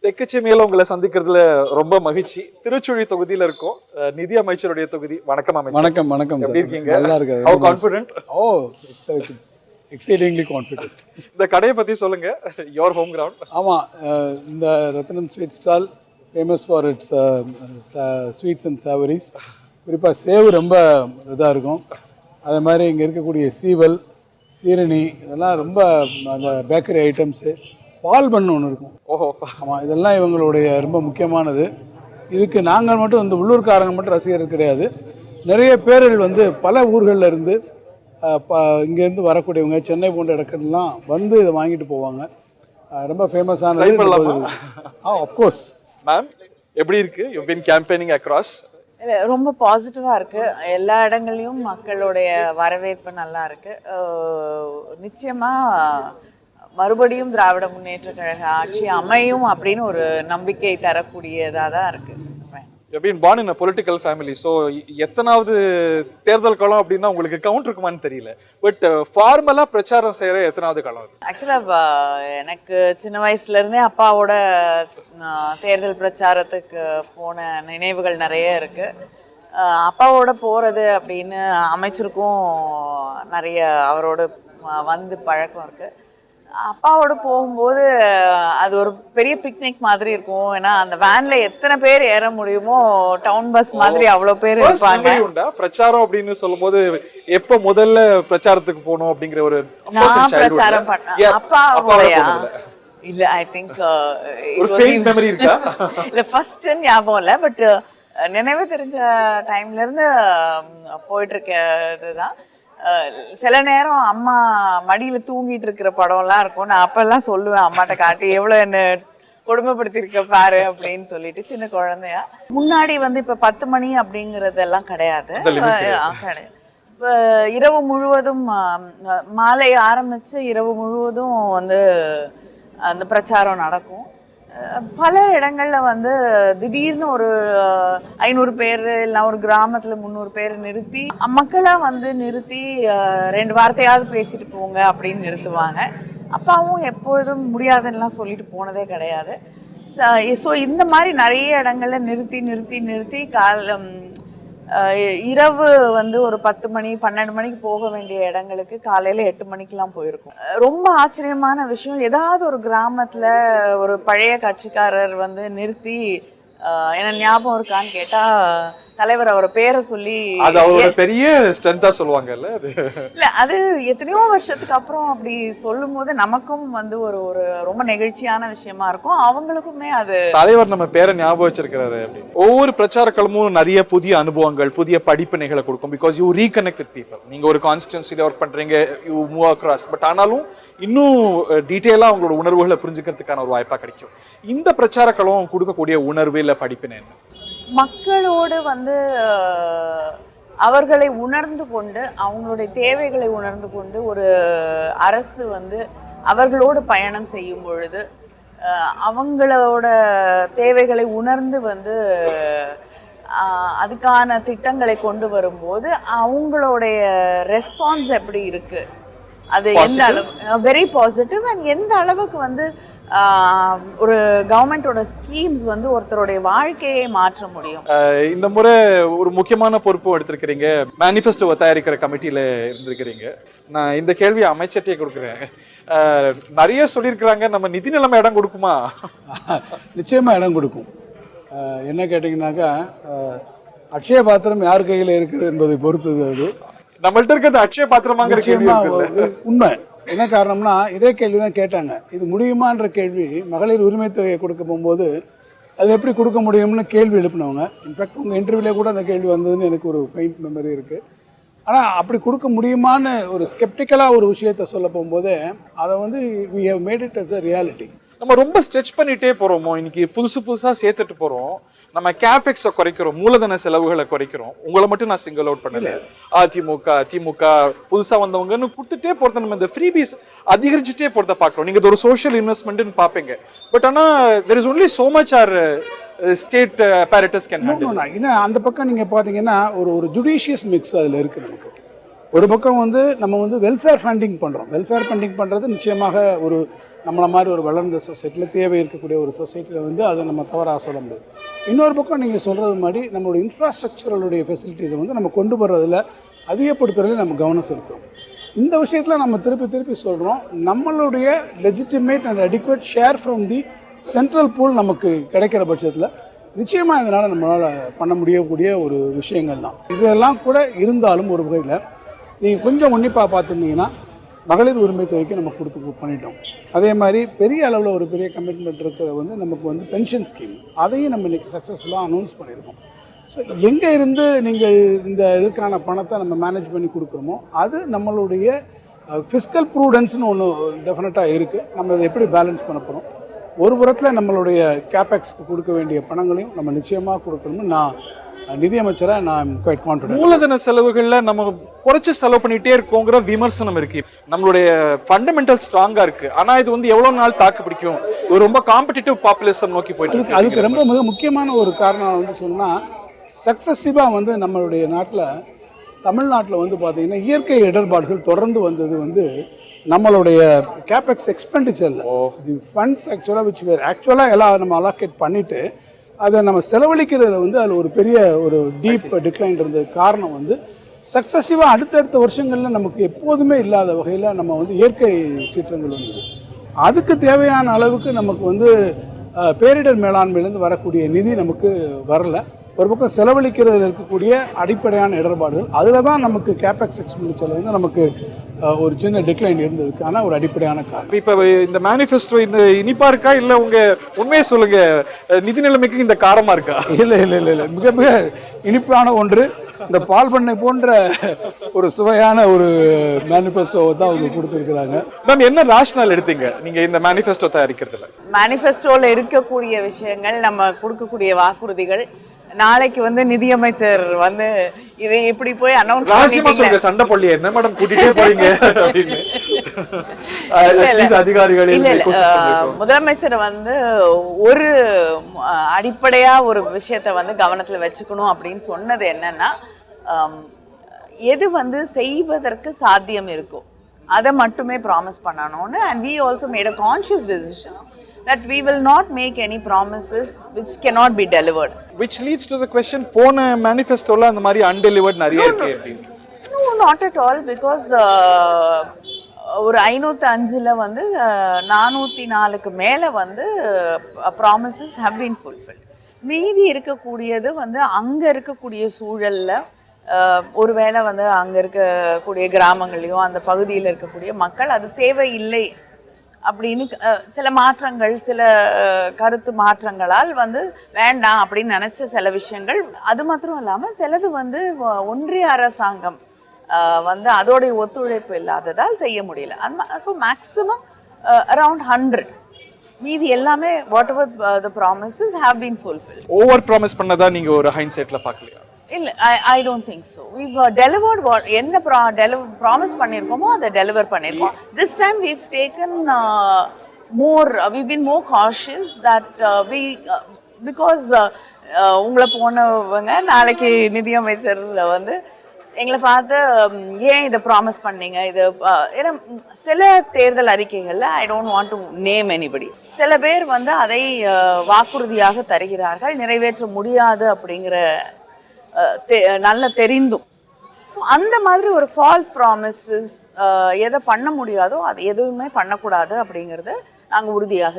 தெக்கச்சி மேல உங்களை சந்திக்கிறதுல ரொம்ப மகிழ்ச்சி. திருச்சுழி தொகுதியில இருக்கோம். நிதி அமைச்சருடைய தொகுதி. வணக்கம் அமைச்சர். வணக்கம் வணக்கம். எப்படி இருக்கீங்க? நல்லா இருக்கேன். How confident? Oh, exceedingly confident. இந்த கடையை பத்தி சொல்லுங்க. Your home ground. ஆமா, இந்த Ratnam sweet stall famous for its sweets and savories. குறிப்பாக சேவு ரொம்ப இதாக இருக்கும். அதே மாதிரி இங்கே இருக்கக்கூடிய சீவல், சீரணி இதெல்லாம் ரொம்ப அந்த பேக்கரி ஐட்டம்ஸு, பால் பண்ணு ஒன்று இருக்கும். ஓஹோ. ஆமாம், இதெல்லாம் இவங்களுடைய ரொம்ப முக்கியமானது. இதுக்கு நாங்கள் மட்டும் இந்த உள்ளூர்காரங்க மட்டும் ரசிகர்கள் கிடையாது. நிறைய பேர்கள் வந்து பல ஊர்களில் இருந்து இங்கேருந்து வரக்கூடியவங்க, சென்னை போன்ற இடங்கள்லாம் வந்து இதை வாங்கிட்டு போவாங்க. ரொம்ப ஃபேமஸானது. ஆஃப்கோர்ஸ். மேம், எப்படி இருக்கு? You been campaigning across. ரொம்ப பாசிட்டிவாக இருக்குது. எல்லா இடங்கள்லையும் மக்களுடைய வரவேற்பு நல்லா இருக்குது. நிச்சயமாக மறுபடியும் திராவிட முன்னேற்ற கழக ஆட்சி அமையும் அப்படின்னு ஒரு நம்பிக்கை தரக்கூடியதாக தான் இருக்குது. You've been born in a political family. So எத்தனாவது தேர்தல் காலம் அப்படின்னா உங்களுக்கு கவுண்ட் இருக்குமான்னு தெரியல. பட் ஃபார்மலா பிரச்சாரம் செய்யற எத்தனாவது காலம்? ஆக்சுவலா எனக்கு சின்ன வயசுல இருந்தே அப்பாவோட தேர்தல் பிரச்சாரத்துக்கு போன நினைவுகள் நிறைய இருக்கு. அப்பாவோட போறது அப்படின்னு அமைச்சருக்கும் நிறைய அவரோட வந்து பழக்கம் இருக்கு. அப்பாவோட போகும்போது அது ஒரு பெரிய பிக்னிக் மாதிரி இருக்கும். ஏன்னா அந்த வேன்ல எத்தனை பேர் ஏற முடியுமோ, டவுன் பஸ் மாதிரி அவ்வளவு பேர் இருப்பாங்க. பிரச்சாரம் அப்படின்னு சொல்லும் போது எப்ப முதல்ல பிரச்சாரத்துக்கு போகணும் அப்படிங்கிற ஒரு பிரச்சாரம் பண்ண அப்பா இல்ல, ஐ திங்க் மெமரி இருக்கா? இல்ல, ஃபர்ஸ்ட் ஞாபகம் இல்ல, பட் நினைவு தெரிஞ்ச டைம்ல இருந்து போயிட்டு இருக்க இதுதான். சில நேரம் அம்மா மடியில தூங்கிட்டு இருக்கிற படம்லாம் இருக்கும். நான் அப்பெல்லாம் சொல்லுவேன் அம்மாட்ட காட்டி, எவ்வளவு என்ன கொடுமைப்படுத்திருக்க பாரு அப்படின்னு சொல்லிட்டு. சின்ன குழந்தையா முன்னாடி வந்து இப்ப 10 மணி அப்படிங்கறதெல்லாம் கிடையாது. இரவு முழுவதும், மாலை ஆரம்பிச்சு இரவு முழுவதும் வந்து அந்த பிரச்சாரம் நடக்கும். பல இடங்கள்ல வந்து திடீர்னு ஒரு 500 பேர் இல்லைன்னா ஒரு கிராமத்துல 300 பேர் நிறுத்தி, மக்களா வந்து நிறுத்தி 2 வார்த்தையாவது பேசிட்டு போங்க அப்படின்னு நிறுத்துவாங்க. அப்பாவும் எப்பொழுதும் முடியாதுன்னெலாம் சொல்லிட்டு போனதே கிடையாது. ஸோ இந்த மாதிரி நிறைய இடங்கள்ல நிறுத்தி நிறுத்தி நிறுத்தி இரவு வந்து ஒரு 10 மணி 12 மணிக்கு போக வேண்டிய இடங்களுக்கு காலையில 8 மணிக்கெல்லாம் போயிருக்கும். ரொம்ப ஆச்சரியமான விஷயம், ஏதாவது ஒரு கிராமத்துல ஒரு பழைய கட்சிக்காரர் வந்து நிறுத்தி என்ன ஞாபகம் இருக்கான்னு கேட்டா தலைவர் அவரை பேரை சொல்லி பெரிய ஸ்ட்ரென்த்தா சொல்லுவாங்கல்ல. இல்ல, அது எத்தனையோ வருஷத்துக்கு அப்புறம் அப்படி சொல்லும் போது நமக்கும் வந்து ஒரு ஒரு ரொம்ப நெகிழ்ச்சியான விஷயமா இருக்கும். அவங்களுக்குமே அது தலைவர் நம்ம பேரை ஞாபகம் வச்சிருக்கிறாரு. ஒவ்வொரு பிரச்சார களமும் நிறைய புதிய அனுபவங்கள், புதிய படிப்பினைகளை கொடுக்கும். Because you reconnect with people. நீங்க ஒரு கான்ஸ்டிட்யூன்சில ஒர்க் பண்றீங்க, யூ மூவ் அக்ராஸ். பட் ஆனாலும் இன்னும் டீட்டெயிலா அவங்களோட உணர்வுகளை புரிஞ்சுக்கிறதுக்கான ஒரு வாய்ப்பா கிடைக்கும். இந்த பிரச்சார களம் கொடுக்கக்கூடிய உணர்வு இல்ல படிப்பினை என்ன? மக்களோடு வந்து அவர்களை உணர்ந்து கொண்டு, அவங்களுடைய தேவைகளை உணர்ந்து கொண்டு ஒரு அரசு வந்து அவர்களோடு பயணம் செய்யும் பொழுது, அவங்களோட தேவைகளை உணர்ந்து வந்து அதுக்கான திட்டங்களை கொண்டு வரும்போது அவங்களுடைய ரெஸ்பான்ஸ் எப்படி இருக்கு, அது எந்த அளவு வெரி பாசிட்டிவ். அண்ட் எந்த அளவுக்கு வந்து ஒரு கவர்மெண்டோட ஸ்கீம்ஸ் வந்து ஒருத்தருடைய வாழ்க்கையை மாற்ற முடியும். இந்த முறை ஒரு முக்கியமான பொறுப்பு எடுத்திருக்கிறீங்க. மேனிஃபெஸ்டோ தயாரிக்கிற கமிட்டியில இருந்திருக்கிறீங்க. நான் இந்த கேள்வியை அமைச்சர்ட்டே கொடுக்குறேன். நிறைய சொல்லியிருக்கிறாங்க, நம்ம நிதி நிலைமை இடம் கொடுக்குமா? நிச்சயமா இடம் கொடுக்கும். என்ன கேட்டீங்கன்னாக்கா, அக்ஷய பாத்திரம் யார் கையில் இருக்குது என்பதை பொறுத்தது. அது நம்மள்ட்ட இருக்கிறது அக்ஷய பாத்திரமாங்கிற கேள்வி உண்மை. என்ன காரணம்னா, இதே கேள்வி தான் கேட்டாங்க. இது முடியுமான்ற கேள்வி மகளிர் உரிமை தொகையை கொடுக்க போகும்போது அது எப்படி கொடுக்க முடியும்னு கேள்வி எழுப்பினவங்க. இன்ஃபேக்ட் உங்கள் இன்டர்வியூலே கூட அந்த கேள்வி வந்ததுன்னு எனக்கு ஒரு ஃபெயிண்ட் மெமரி இருக்குது. ஆனால் அப்படி கொடுக்க முடியுமான்னு ஒரு ஸ்கெப்டிக்கலாக ஒரு விஷயத்த சொல்ல போகும்போதே அதை வந்து we have made it as a reality. நம்ம ரொம்ப ஸ்ட்ரெச் பண்ணிட்டே போறோமோ? இன்னைக்கு புதுசா சேர்த்துட்டு போறோம். நம்ம கேபெக்ஸை குறைக்கிறோம், மூலதன செலவுகளை குறைக்கிறோம். உங்களை மட்டும் நான் சிங்கிள் அவுட் பண்ணல. அதிமுக திமுக புதுசா வந்தவங்கன்னு கொடுத்துட்டே போறத, நம்ம இந்த ஃப்ரீபீஸ் அதிகரிச்சுட்டே போறத பாக்குறோம். நீங்க ஒரு சோஷியல் இன்வெஸ்ட்மெண்ட்னு பாப்பீங்க. பட் ஆனா there is only so much our state apparatus can handle. இன்னும் அந்த பக்கம் நீங்க பாத்தீங்கன்னா ஒரு ஜுடிஷியஸ் மிக்ஸ் அதுல இருக்கு. நமக்கு ஒரு பக்கம் வந்து நம்ம வந்து வெல்ஃபேர் ஃபண்டிங் பண்ணுறோம். வெல்ஃபேர் ஃபண்டிங் பண்ணுறது நிச்சயமாக ஒரு நம்மளை மாதிரி ஒரு வளர்ந்த சொசைட்டியில் தேவை இருக்கக்கூடிய ஒரு சொசைட்டியில் வந்து அதை நம்ம தவறாக சொல்ல முடியாது. இன்னொரு பக்கம் நீங்கள் சொல்கிறது மாதிரி நம்மளுடைய இன்ஃப்ராஸ்ட்ரக்சரலுடைய ஃபெசிலிட்டிஸை வந்து நம்ம கொண்டு வர்றதில் அதிகப்படுத்துறதுல நம்ம கவனம் செலுத்துறோம். இந்த விஷயத்தில் நம்ம திருப்பி சொல்கிறோம், நம்மளுடைய legitimate and adequate share from the central pool நமக்கு கிடைக்கிற பட்சத்தில் நிச்சயமாக இதனால் நம்மளால் பண்ண முடியக்கூடிய ஒரு விஷயங்கள் தான். இதெல்லாம் கூட இருந்தாலும் ஒரு வகையில் நீங்கள் கொஞ்சம் உன்னிப்பாக பார்த்துருந்தீங்கன்னா மகளிர் உரிமை தொகைக்கு நம்ம பண்ணிட்டோம். அதே மாதிரி பெரிய அளவில் ஒரு பெரிய கமிட்மெண்ட் இருக்கிற வந்து நமக்கு வந்து பென்ஷன் ஸ்கீம், அதையும் நம்ம இன்றைக்கி சக்ஸஸ்ஃபுல்லாக அனௌன்ஸ் பண்ணியிருக்கோம். ஸோ எங்கே இருந்து நீங்கள் இந்த இதுக்கான பணத்தை நம்ம மேனேஜ் பண்ணி கொடுக்குறோமோ அது நம்மளுடைய ஃபிஸ்கல் ப்ரூடன்ஸ்னு ஒன்று டெஃபினட்டாக இருக்குது. நம்ம அதை எப்படி பேலன்ஸ் பண்ண போகிறோம், ஒரு புறத்தில் நம்மளுடைய கேபெக்ஸ்க்கு கொடுக்க வேண்டிய பணங்களையும் நம்ம நிச்சயமாக கொடுக்கணும்னு நான் நிதியமைச்சராக நான் குவைட் கான்ஃபிடென்ட். மூலதன செலவுகள்ல நம்ம குறைச்சு செலவு பண்ணிட்டே இருக்கோங்கிற விமர்சனம் இருக்கு. நம்மளுடைய ஃபண்டமெண்டல் ஸ்ட்ராங்கா இருக்கு, ஆனா இது வந்து எவ்வளவு நாள் தாக்கு பிடிக்கும், ஒரு ரொம்ப காம்படிட்டிவ் பாப்புலேஷன் நோக்கி போயிட்டு இருக்கு. அதுக்கு ரொம்ப மிக முக்கியமான ஒரு காரணம் வந்து சொன்னால், சக்ஸஸிவாக வந்து நம்மளுடைய நாட்டில் தமிழ்நாட்டில் வந்து பார்த்திங்கன்னா இயற்கை இடர்பாடுகள் தொடர்ந்து வந்தது வந்து நம்மளுடைய கேபெக்ஸ் எக்ஸ்பெண்டிச்சரில் தி ஃபண்ட்ஸ் ஆக்சுவலாக எல்லாம் நம்ம அலோகேட் பண்ணிவிட்டு அதை நம்ம செலவழிக்கிறதுல வந்து அதில் ஒரு பெரிய ஒரு டீப் டிக்ளைன் இருந்தது. காரணம் வந்து சக்ஸஸிவாக அடுத்தடுத்த வருஷங்களில் நமக்கு எப்போதுமே இல்லாத வகையில் நம்ம வந்து இயற்கை சீற்றங்கள் வந்தது. அதுக்கு தேவையான அளவுக்கு நமக்கு வந்து பேரிடர் மேலாண்மையிலேருந்து வரக்கூடிய நிதி நமக்கு வரலை. ஒரு பக்கம் செலவழிக்கிறதுல இருக்கக்கூடிய அடிப்படையான இடர்பாடுகள், அதில் தான் நமக்கு கேபெக்ஸ் எக்ஸ்பெண்டிச்சர் வந்து நமக்கு ஒரு சின்ன டிக்ளைன் இருந்ததுக்கான ஒரு அடிப்படையான காரணம். இப்போ இந்த மேனிஃபெஸ்டோ இந்த இனிப்பா இருக்கா இல்லை உங்க உண்மையை சொல்லுங்க, நிதி நிலைமைக்கு இந்த காரமா இருக்கா? இல்லை மிக மிக இனிப்பான ஒன்று. இந்த பால் பண்ணை போன்ற ஒரு சுவையான ஒரு மேனிஃபெஸ்டோவை தான் அவங்க கொடுத்துருக்குறாங்க. மேம், என்ன ரேஷனல் எடுத்தீங்க நீங்க இந்த மேனிஃபெஸ்டோ தயாரிக்கிறதுல? மேனிஃபெஸ்டோவில் இருக்கக்கூடிய விஷயங்கள், நம்ம கொடுக்கக்கூடிய வாக்குறுதிகள், நாளைக்கு வந்து நிதியமைச்சர் வந்து இதை இப்படி போய் அனௌன்ஸ் பண்ணிட்டு சண்டை போடல, என்ன மேடம் கூட்டிட்டே போறீங்க அப்படின்னு அதிகாரிகள். முதலமைச்சர் வந்து ஒரு அடிப்படையா ஒரு விஷயத்தை வந்து கவனத்துல வச்சுக்கணும் அப்படின்னு சொன்னது என்னன்னா, எது வந்து செய்வதற்கு சாத்தியம் இருக்கும் அதை மட்டுமே ப்ராமிஸ் பண்ணணும்னு. And we also made a conscious decision that we will not make any promises which cannot be delivered. Which leads to the question, போன மேனிஃபெஸ்டோல அந்த மாதிரி undelivered நிறைய இருக்கு அப்படின்னு. No, not at all, because ஒரு 505ல வந்து 404க்கு மேல வந்து promises have been fulfilled. மீதி இருக்கக்கூடியது வந்து அங்க இருக்கக்கூடிய சூழல்ல ஒருவேளை வந்து அங்க இருக்கக்கூடிய கிராமங்களையும் அந்த பகுதியில் இருக்கக்கூடிய மக்கள் அது தேவையில்லை அப்படின்னு சில மாற்றங்கள், சில கருத்து மாற்றங்களால் வந்து வேண்டாம் அப்படின்னு நினைச்ச சில விஷயங்கள். அது மாத்திரம் இல்லாமல் சிலது வந்து ஒன்றிய அரசாங்கம் வந்து அதோடைய ஒத்துழைப்பு இல்லாததால் செய்ய முடியல. So maximum around 100. மீதி எல்லாமே what ever the promises have been fulfil. Over promise பண்ணதா நீங்க ஒரு ஹைண்ட்சைட்ல பார்க்கலையா? இல்லை, I don't think so. we've delivered what என்ன ப்ராமிஸ் பண்ணியிருக்கோமோ அதை டெலிவர் பண்ணியிருக்கோம். this time we've taken we've been more cautious that because உங்களை போனவங்க நாளைக்கு நிதியமைச்சர் வந்து எங்களை பார்த்து ஏன் இதை ப்ராமிஸ் பண்ணீங்க, இது ஏன்னா சில தேர்தல் அறிக்கைகளில் I don't want to name anybody, சில பேர் வந்து அதை வாக்குறுதியாக தருகிறார்கள், நிறைவேற்ற முடியாது அப்படிங்கிற நல்ல தெரிந்தும். ஸோ அந்த மாதிரி ஒரு ஃபால்ஸ் ப்ராமிசஸ் எதை பண்ண முடியாதோ அது எதுவுமே பண்ணக்கூடாது அப்படிங்கிறத நாங்கள் உறுதியாக